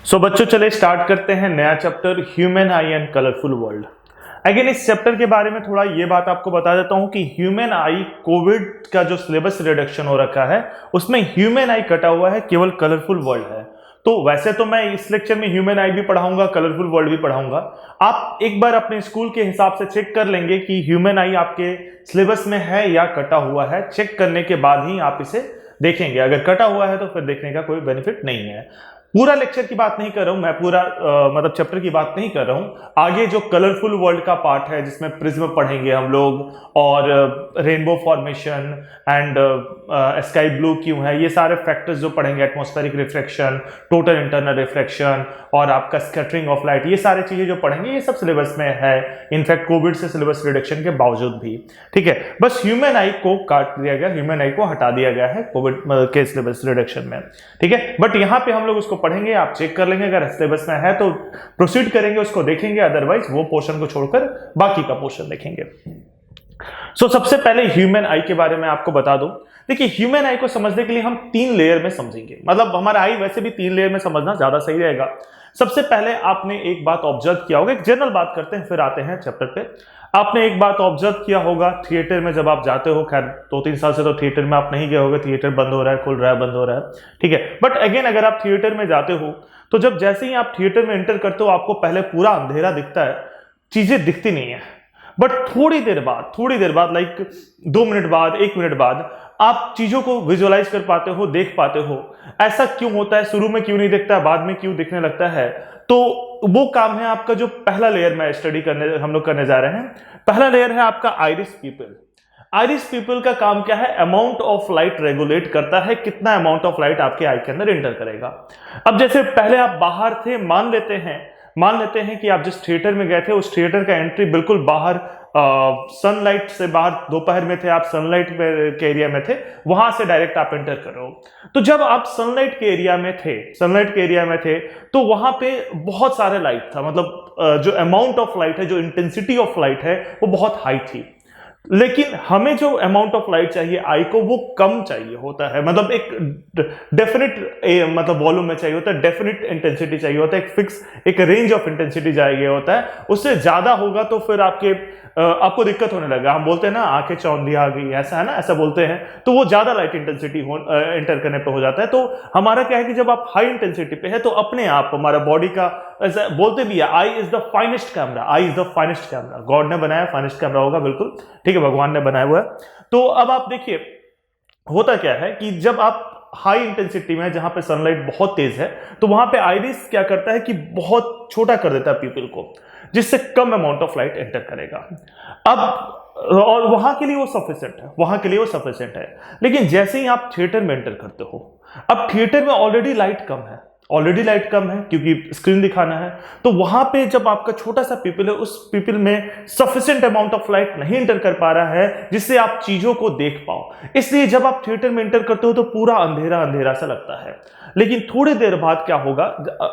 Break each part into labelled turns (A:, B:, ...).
A: बच्चों चले स्टार्ट करते हैं नया chapter human I and colourful world. Again इस चैप्टर के बारे में थोड़ा ये बात आपको बता देता हूं कि ह्यूमन आई कोविड का जो सिलेबस रिडक्शन हो रखा है उसमें ह्यूमन आई कटा हुआ है, केवल कलरफुल वर्ल्ड है। तो वैसे तो मैं इस लेक्चर में ह्यूमन आई भी पढ़ाऊंगा, कलरफुल वर्ल्ड भी पढ़ाऊंगा। आप एक बार अपने स्कूल के हिसाब से चेक कर लेंगे कि ह्यूमन आई आपके सिलेबस में है या कटा हुआ है। चेक करने के बाद ही आप इसे देखेंगे। अगर कटा हुआ है तो फिर देखने का कोई बेनिफिट नहीं है। पूरा लेक्चर की बात नहीं कर रहा हूं मैं, पूरा मतलब चैप्टर की बात नहीं कर रहा हूं। आगे जो कलरफुल वर्ल्ड का पार्ट है जिसमें प्रिज्म पढ़ेंगे हम लोग और rainbow formation and sky blue क्यों है, ये सारे फैक्टर्स जो पढ़ेंगे, atmospheric reflection, total internal reflection और आपका स्कैटरिंग ऑफ लाइट, ये सारी चीजें जो पढ़ेंगे ये सब सिलेबस में है। इनफैक्ट कोविड से सिलेबस रिडक्शन के बावजूद भी, ठीक है। बस ह्यूमन आई को काट दिया गया, ह्यूमन आई को हटा दिया गया है कोविड के सिलेबस रिडक्शन में, ठीक है। बट यहाँ पे हम लोग उसको पढ़ेंगे, आप चेक कर लेंगे। अगर सिलेबस में है तो प्रोसीड करेंगे, उसको देखेंगे, अदरवाइज वो पोर्शन को छोड़कर बाकी का पोर्शन देखेंगे। सबसे पहले ह्यूमन आई के बारे में आपको बता दूं। देखिए, ह्यूमन आई को समझने के लिए हम 3 लेयर में समझेंगे। मतलब हमारा आई वैसे भी 3 लेयर में समझना ज्यादा सही रहेगा। सबसे पहले आपने एक बात ऑब्जर्व किया होगा, एक जनरल बात करते हैं फिर आते हैं चैप्टर पे। आपने एक बात ऑब्जर्व किया होगा, थिएटर में जब आप जाते हो, खैर 2-3 साल से तो थिएटर में आप नहीं गए होगे, थिएटर बंद हो रहा है, खुल रहा है, बंद हो रहा है, ठीक है। बट अगेन अगर आप थिएटर में जाते हो तो जब जैसे ही आप थिएटर में एंटर करते हो आपको पहले पूरा अंधेरा दिखता है, चीजें दिखती नहीं है। बट थोड़ी देर बाद लाइक 2 मिनट बाद, 1 मिनट बाद आप चीजों को विजुअलाइज कर पाते हो, देख पाते हो। ऐसा क्यों होता है? शुरू में क्यों नहीं दिखता है, बाद में क्यों दिखने लगता है? तो वो काम है आपका जो पहला लेयर में स्टडी करने हम लोग करने जा रहे हैं। पहला लेयर है आपका आइरिस पीपल। आइरिस पीपल का काम क्या है? अमाउंट ऑफ लाइट रेगुलेट करता है, कितना अमाउंट ऑफ लाइट आपके आई के अंदर एंटर करेगा। अब जैसे पहले आप बाहर थे, मान लेते हैं कि आप जिस थिएटर में गए थे उस थिएटर का एंट्री बिल्कुल बाहर सनलाइट से बाहर, दोपहर में थे आप, सनलाइट के एरिया में थे, वहां से डायरेक्ट आप एंटर करो। तो जब आप सनलाइट के एरिया में थे तो वहां पे बहुत सारे लाइट था। मतलब जो अमाउंट ऑफ लाइट है, जो इंटेंसिटी ऑफ लाइट है वो बहुत हाई थी। लेकिन हमें जो अमाउंट ऑफ लाइट चाहिए आई को वो कम चाहिए होता है। मतलब एक डेफिनेट मतलब वॉल्यूम में चाहिए होता है, डेफिनेट इंटेंसिटी चाहिए होता है, एक फिक्स एक रेंज ऑफ इंटेंसिटी चाहिए होता है। उससे ज्यादा होगा तो फिर आपको दिक्कत होने लगा। हम बोलते हैं ना आंखें चौंधी आ गई, ऐसा है ना, ऐसा बोलते हैं। तो वो ज्यादा लाइट इंटेंसिटी एंटर करने पे हो जाता है। तो हमारा क्या है कि जब आप हाई इंटेंसिटी पे है तो अपने आप हमारा बॉडी का, ऐसा बोलते भी है, eye is the finest camera. God ने बनाया फाइनेस्ट कैमरा होगा, बिल्कुल ठीक है, भगवान ने बनाया हुआ है। तो अब आप देखिए होता क्या है कि जब आप हाई इंटेंसिटी में, जहां पे सनलाइट बहुत तेज है, तो वहां पे आइरिस क्या करता है कि बहुत छोटा कर देता है पीपल को, जिससे कम अमाउंट ऑफ लाइट एंटर करेगा। अब और वहां के लिए वो सफिशिएंट है। लेकिन जैसे ही आप थिएटर में एंटर करते हो, अब थिएटर में ऑलरेडी लाइट कम है क्योंकि स्क्रीन दिखाना है। तो वहां पे जब आपका छोटा सा पीपल है, उस पीपल में सफिशिएंट अमाउंट ऑफ लाइट नहीं एंटर कर पा रहा है जिससे आप चीजों को देख पाओ। इसलिए जब आप थिएटर में एंटर करते हो तो पूरा अंधेरा सा लगता है। लेकिन थोड़ी देर बाद क्या होगा,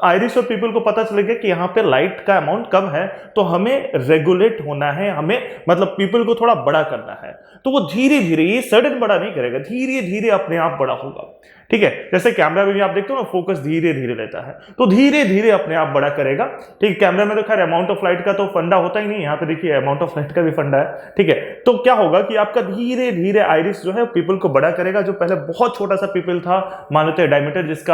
A: आइरिस और पीपल को पता चलेगा कि यहाँ पे लाइट का अमाउंट कम है, तो हमें रेगुलेट होना है, हमें मतलब पीपल को थोड़ा बड़ा करना है। तो वो धीरे धीरे, ये सडन बड़ा नहीं करेगा, धीरे धीरे अपने आप बड़ा होगा, ठीक है। जैसे कैमरा में भी आप देखते हो ना, फोकस धीरे धीरे लेता है, तो धीरे धीरे अपने आप बड़ा करेगा, ठीक है। कैमरा में तो खैर अमाउंट ऑफ लाइट का तो फंडा होता ही नहीं, यहाँ पे देखिए अमाउंट ऑफ लाइट का भी फंडा है, ठीक है। तो क्या होगा कि आपका धीरे धीरे आइरिस जो है पीपल को बड़ा करेगा। जो पहले बहुत छोटा सा पीपल था, मान लेते हैं डायमीटर जिसका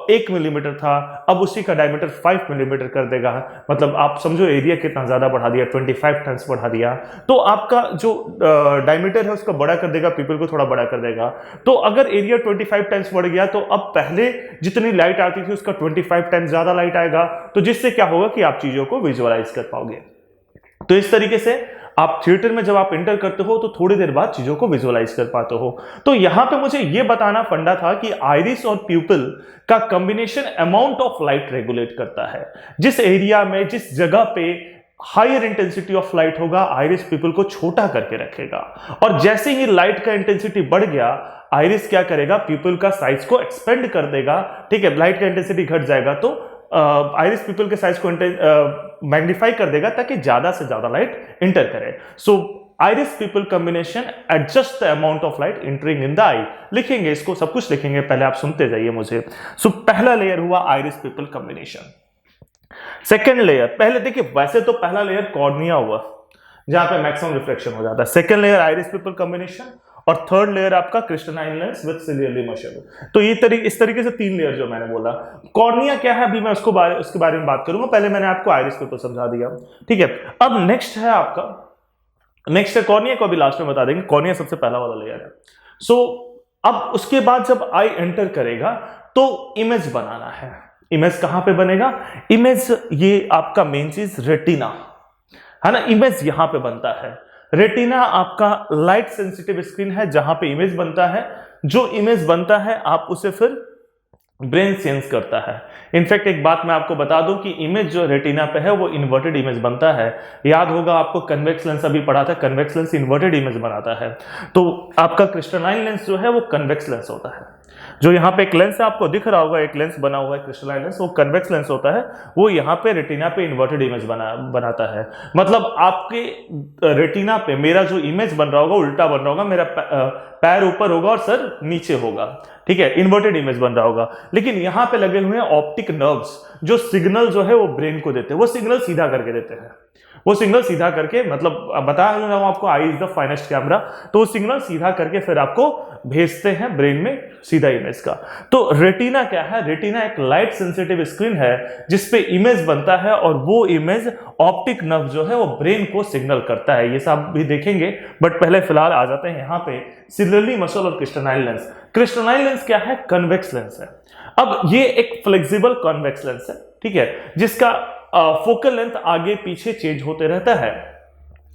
A: 1 मिलीमीटर था, अब उसी का डायमीटर 5 मिलीमीटर कर देगा। मतलब आप समझो एरिया कितना ज्यादा बढ़ा दिया, 25 टाइम्स बढ़ा दिया। तो आपका जो डायमीटर है उसका बड़ा कर देगा, पीपल को थोड़ा बड़ा कर देगा। तो अगर एरिया 25 टाइम्स बढ़ गया तो अब पहले जितनी लाइट आती थी उसका 25 टाइम्स ज्यादा लाइट आएगा। तो जिससे क्या होगा कि आप चीजों को विजुअलाइज कर पाओगे। तो इस तरीके से आप थिएटर में जब आप एंटर करते हो तो थोड़ी देर बाद चीजों को विजुअलाइज कर पाते हो। तो यहां पे मुझे यह बताना फंडा था कि आइरिस और प्यूपिल का combination amount of light regulate करता है। जिस एरिया में, जिस जगह पे हायर इंटेंसिटी ऑफ लाइट होगा, आइरिस पीपल को छोटा करके रखेगा। और जैसे ही लाइट का इंटेंसिटी बढ़ गया, आइरिस क्या करेगा, पीपल का साइज को एक्सपेंड कर देगा, ठीक है। लाइट का इंटेंसिटी घट जाएगा तो आइरिस पीपल के साइज को मैग्नीफाई कर देगा ताकि ज्यादा से ज्यादा लाइट इंटर करे। सो iris pupil combination adjust the amount of light entering in the eye। लिखेंगे इसको, सब कुछ लिखेंगे, पहले आप सुनते जाइए मुझे। सो पहला लेयर हुआ iris pupil combination। Second layer, पहले देखिए वैसे तो पहला लेयर कॉर्निया हुआ जहां पे मैक्सिमम रिफ्लेक्शन हो जाता है, second layer iris people combination, और थर्ड लेयर आपका क्रिस्टलाइन लेंस विद सिलियरली मशल। तो ये इस तरीके से तीन लेयर जो मैंने बोला। कॉर्निया क्या है अभी मैं उसके बारे में बात करूंगा, पहले मैंने आपको आइरिस पिपल समझा दिया, ठीक है। अब नेक्स्ट है आपका, नेक्स्ट है कॉर्निया को अभी लास्ट में बता देंगे, कॉर्निया सबसे पहला वाला लेयर है। सो अब उसके बाद जब आई एंटर करेगा तो इमेज बनाना है। इमेज कहां पे बनेगा? इमेज ये आपका मेन चीज रेटिना है ना, इमेज यहां पे बनता है। रेटिना आपका लाइट सेंसिटिव स्क्रीन है जहां पे इमेज बनता है। जो इमेज बनता है आप उसे फिर ब्रेन सेंस करता है। इनफैक्ट एक बात मैं आपको बता दूं कि इमेज जो रेटिना पे है वो इन्वर्टेड इमेज बनता है। याद होगा आपको कन्वेक्स लेंस अभी पढ़ा था, कन्वेक्स लेंस इन्वर्टेड इमेज बनाता है। तो आपका क्रिस्टलाइन लेंस जो है वो कन्वेक्स लेंस होता है। जो यहाँ पे एक लेंस आपको दिख रहा होगा, एक लेंस बना हुआ है क्रिस्टलाइन लेंस, वो कन्वेक्स लेंस होता है। वो यहाँ पे रेटिना पे इन्वर्टेड इमेज बनाता है। मतलब आपके रेटिना पे मेरा जो इमेज बन रहा होगा उल्टा बन रहा होगा, मेरा पैर ऊपर होगा और सर नीचे होगा, ठीक है, इन्वर्टेड इमेज बन रहा होगा। लेकिन यहाँ पे लगे हुए हैं ऑप्टिक नर्व्स जो सिग्नल जो है वो ब्रेन को देते हैं, वो सिग्नल सीधा करके देते हैं। वो सिग्नल सीधा करके, मतलब बता रहा हूं आपको, आई इज द फाइनेस्ट कैमरा, तो वो सिग्नल सीधा करके फिर आपको भेजते हैं ब्रेन में सीधा इमेज का। तो रेटिना क्या है? रेटिना एक लाइट सेंसिटिव स्क्रीन है जिसपे इमेज बनता है और वो इमेज ऑप्टिक नर्व जो है वो ब्रेन को सिग्नल करता है। ये सब भी देखेंगे, बट पहले फिलहाल आ जाते हैं यहाँ पे सिलियरली मसल और क्रिस्टलाइन लेंस। क्रिस्टलाइन लेंस क्या है? कन्वेक्स लेंस है। अब ये एक फ्लेक्सिबल कन्वेक्स लेंस है, ठीक है, जिसका फोकल लेंथ आगे पीछे चेंज होते रहता है,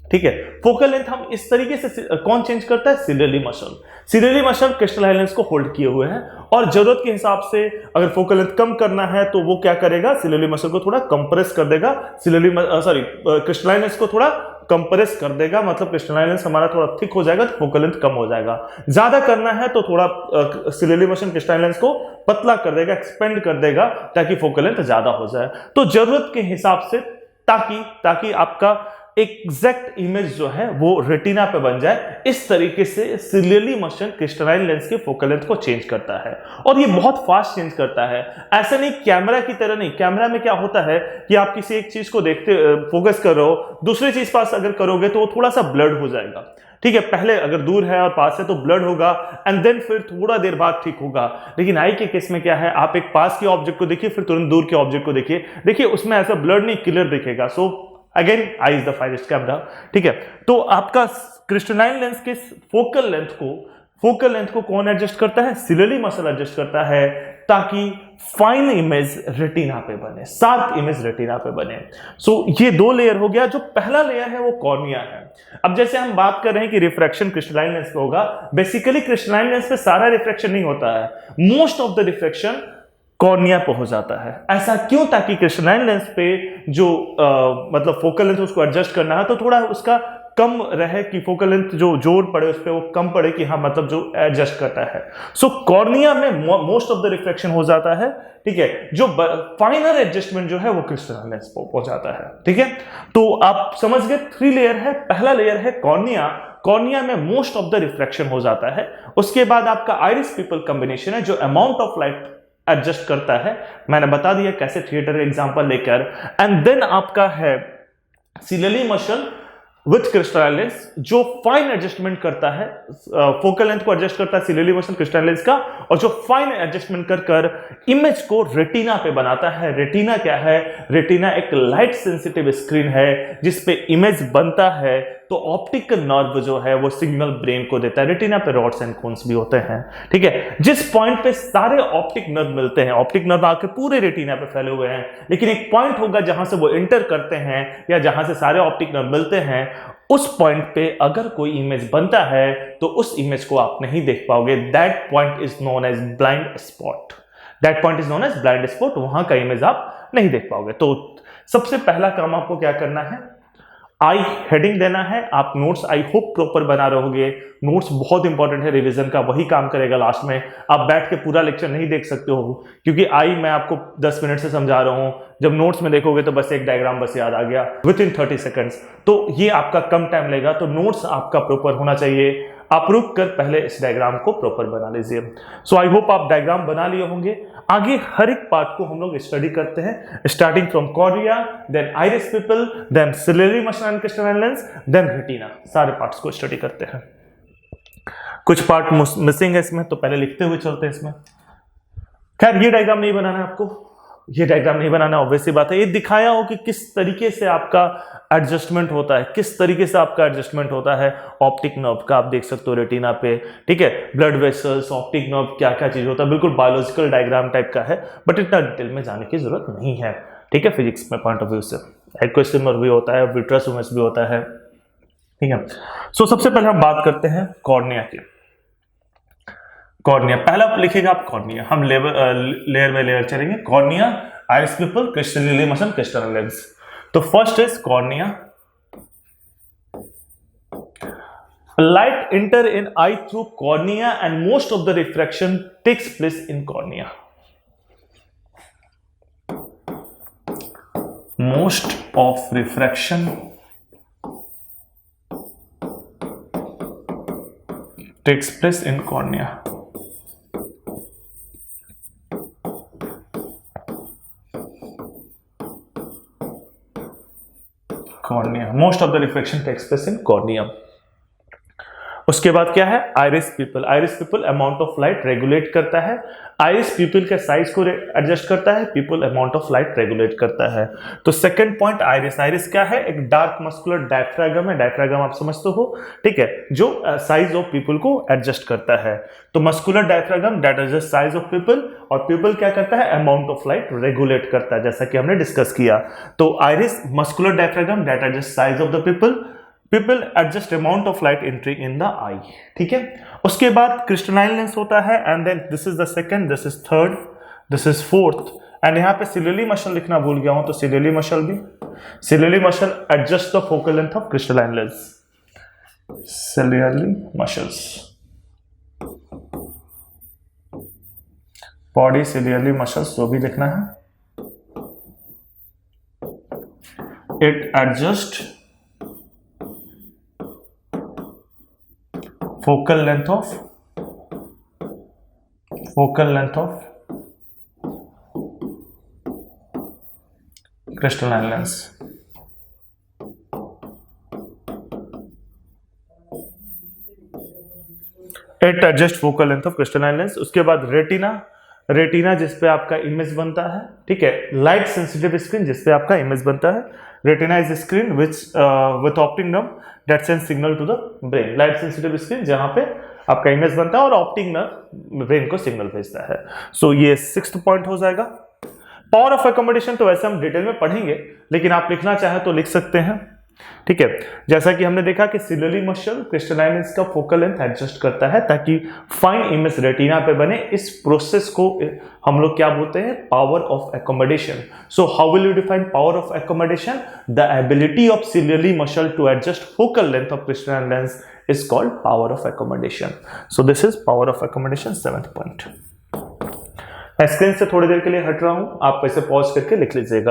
A: ठीक है। फोकल लेंथ हम इस तरीके से कौन चेंज करता है? Ciliary muscle. Ciliary muscle crystalline lens को होल्ड किए हुए हैं और जरूरत के हिसाब से अगर फोकल लेंथ कम करना है तो वो क्या करेगा? सिलियरली मसल को थोड़ा कंप्रेस कर देगा, क्रिस्टलाइन लेंस को थोड़ा कंप्रेस कर देगा, मतलब क्रिस्टलाइन लेंस हमारा थोड़ा थिक हो जाएगा तो फोकल लेंथ कम हो जाएगा। ज्यादा करना है तो थोड़ा सिलियरली मसल क्रिस्टलाइन लेंस को पतला कर देगा, एक्सपेंड कर देगा ताकि फोकल लेंथ ज्यादा हो जाए। तो जरूरत के हिसाब से ताकि आपका एग्जैक्ट इमेज जो है वो रेटिना पे बन जाए, इस तरीके से सिलियरली मसल क्रिस्टलाइन लेंस के फोकल लेंथ को चेंज करता है। और ये बहुत फास्ट चेंज करता है, ऐसा नहीं कैमरा की तरह नहीं। कैमरा में क्या होता है कि आप किसी एक चीज को देखते फोकस कर रहे हो, दूसरी चीज पास अगर करोगे तो वो थोड़ा सा ब्लड हो जाएगा, ठीक है। पहले अगर दूर है और पास है तो ब्लड होगा एंड देन फिर थोड़ा देर बाद ठीक होगा। लेकिन आई के केस में क्या है, आप एक पास के ऑब्जेक्ट को देखिए फिर तुरंत दूर के ऑब्जेक्ट को देखिए उसमें ऐसा ब्लड नहीं, क्लियर दिखेगा। So again I is the finest camera, ठीक है। तो आपका क्रिस्टलाइन लेंस के फोकल लेंथ को कौन एडजस्ट करता है? सिलियरली मसल एडजस्ट करता है ताकि फाइन इमेज रेटिना पे बने, शार्प इमेज रेटिना पे बने। सो ये दो लेयर हो गया। जो पहला लेयर है वो कॉर्निया है। अब जैसे हम बात कर रहे हैं कि रिफ्रैक्शन क्रिस्टलाइन लेंस पे होगा, बेसिकली क्रिस्टलाइन लेंस पे सारा रिफ्रैक्शन नहीं होता है, most of the refraction cornea पे हो जाता है। ऐसा क्यों? ताकि क्रिस्टलाइन लेंस पे जो मतलब फोकल लेंथ उसको एडजस्ट करना है तो थोड़ा उसका कम रहे कि फोकल लेंथ जो जोर पड़े उस पर वो कम पड़े कि हाँ मतलब जो एडजस्ट करता है। सो कॉर्निया में मोस्ट ऑफ द रिफ्लेक्शन हो जाता है, ठीक है। जो फाइनल एडजस्टमेंट जो है वो क्रिस्टलाइन लेंस पे हो जाता है, ठीक है। तो आप समझ गए, 3 लेयर है। पहला लेयर है कॉर्निया में मोस्ट ऑफ द रिफ्लेक्शन हो जाता है। उसके बाद आपका आइरिस पिपल कॉम्बिनेशन है जो अमाउंट ऑफ लाइट एडजस्ट करता है, मैंने बता दिया कैसे थिएटर एग्जांपल लेकर। एंड देन आपका है ciliary muscle with crystalline lens जो फाइन एडजस्टमेंट करता है, फोकल लेंथ को एडजस्ट करता है सिलियरली मसल क्रिस्टलाइन लेंस का, और जो फाइन एडजस्टमेंट कर इमेज को रेटिना पे बनाता है। रेटिना क्या है? रेटिना एक लाइट सेंसिटिव स्क्रीन है जिसपे इमेज बनता है, तो ऑप्टिक नर्व जो है वो सिग्नल ब्रेन को देता है। रेटिना पे रॉड्स एंड कोन्स भी होते हैं, ठीक है। जिस पॉइंट पे सारे ऑप्टिक नर्व मिलते हैं, ऑप्टिक नर्व आके पूरे रेटिना पे फैले हुए हैं, लेकिन एक पॉइंट होगा जहां से वो इंटर करते हैं या जहां से सारे ऑप्टिक नर्व मिलते हैं, उस पॉइंट पे अगर कोई इमेज बनता है तो उस इमेज को आप नहीं देख पाओगे। That point is known as blind spot. That point is known as blind spot. वहां का इमेज आप नहीं देख पाओगे। तो सबसे पहला काम आपको क्या करना है? आई हेडिंग देना है। आप नोट्स आई होप प्रॉपर बना रहोगे। नोट्स बहुत इंपॉर्टेंट है, रिवीजन का वही काम करेगा लास्ट में। आप बैठ के पूरा लेक्चर नहीं देख सकते हो क्योंकि आई मैं आपको 10 मिनट से समझा रहा हूँ, जब नोट्स में देखोगे तो बस एक डायग्राम बस याद आ गया विद इन 30 सेकंड्स, तो ये आपका कम टाइम लेगा। तो नोट्स आपका प्रॉपर होना चाहिए, आप रुक कर पहले इस डायग्राम को प्रॉपर बना लीजिए। सो आई होप आप डायग्राम बना लिए होंगे। आगे हर एक पार्ट को हम लोग स्टडी करते हैं, starting from cornea, then iris pupil, then ciliary muscle and crystalline lens, then retina, सारे पार्ट्स को स्टडी करते हैं। कुछ पार्ट मिसिंग है इसमें, तो पहले लिखते हुए चलते हैं इसमें। खैर ये डायग्राम नहीं बनाना है आपको, ये डायग्राम नहीं बनाना, ऑब्वियस सी बात है। ये दिखाया हो कि किस तरीके से आपका एडजस्टमेंट होता है, किस तरीके से आपका एडजस्टमेंट होता है ऑप्टिक नर्व का, आप देख सकते हो रेटिना पे, ठीक है। ब्लड वेसल्स, ऑप्टिक नर्व, क्या क्या चीज होता है, बिल्कुल बायोलॉजिकल डायग्राम टाइप का है, बट इतना डिटेल में जाने की जरूरत नहीं है, ठीक है। फिजिक्स में पॉइंट ऑफ व्यू से एक्वेस्टिमर भी होता है, विट्रस भी होता है, ठीक है। सो सबसे पहले हम बात करते हैं कॉर्निया की। कॉर्निया पहला लिखेगा आप कॉर्निया, हम लेयर बाय लेयर चलेंगे। Cornea, iris pupil, crystal muscle, crystal lens. तो first is cornea. Light enter in eye through cornea and most of the refraction takes place in cornea. Most of refraction takes place in cornea. Cornea. Most of the refraction takes place in cornea. उसके बाद क्या है, iris people. Iris people amount of light regulate करता है, iris people के size को adjust करता है, people amount of light regulate करता है। तो सेकंड पॉइंट आइरिस। आइरिस क्या है, एक डार्क मस्कुलर डायफ्रागम है, डायफ्रागम आप समझते हो, ठीक है, जो साइज ऑफ पिपल को एडजस्ट करता है। तो muscular diaphragm that adjust size of people, और पिपल क्या करता है, अमाउंट ऑफ लाइट रेगुलेट करता है, जैसा कि हमने डिस्कस किया। तो iris, muscular diaphragm that adjust size of the pupil, pupil adjust amount of light entry in the eye, ठीक है। उसके बाद क्रिस्टलाइन लेंस होता है, and then this is the second, this is third, this is fourth, and यहाँ पे ciliary muscle लिखना भूल गया हूं, तो सिलियरी मसल भी, ciliary muscle adjust the focal length of crystalline lens, ciliary muscles, body ciliary muscles जो भी लिखना है, it adjust focal length of crystalline lens. It adjust focal length of crystalline lens. उसके बाद रेटिना। रेटिना जिसपे आपका image बनता है, ठीक है, लाइट सेंसिटिव स्क्रीन जिसपे आपका इमेज बनता है। Retina is screen with optic nerve that send signal to the brain. Light sensitive screen जहां पे आपका इमेज बनता है और ऑप्टिक नर्व ब्रेन को सिग्नल भेजता है। सो ये 6th पॉइंट हो जाएगा। पावर ऑफ अकोमोडेशन तो वैसे हम डिटेल में पढ़ेंगे, लेकिन आप लिखना चाहें तो लिख सकते हैं, ठीक है। जैसा कि हमने देखा कि सिलियरी मसल क्रिस्टलाइन लेंस का फोकल लेंथ एडजस्ट करता है ताकि फाइन इमेज रेटिना पे बने। इस प्रोसेस को हम लोग क्या बोलते हैं, power of accommodation. So how will you define power of accommodation? The ability of ciliary muscle to adjust focal length of crystalline lens is called power of accommodation. So this is power of accommodation, 7th point. मैं screen से थोड़ी देर के लिए हट रहा हूं, आप ऐसे पॉज करके लिख लीजिएगा।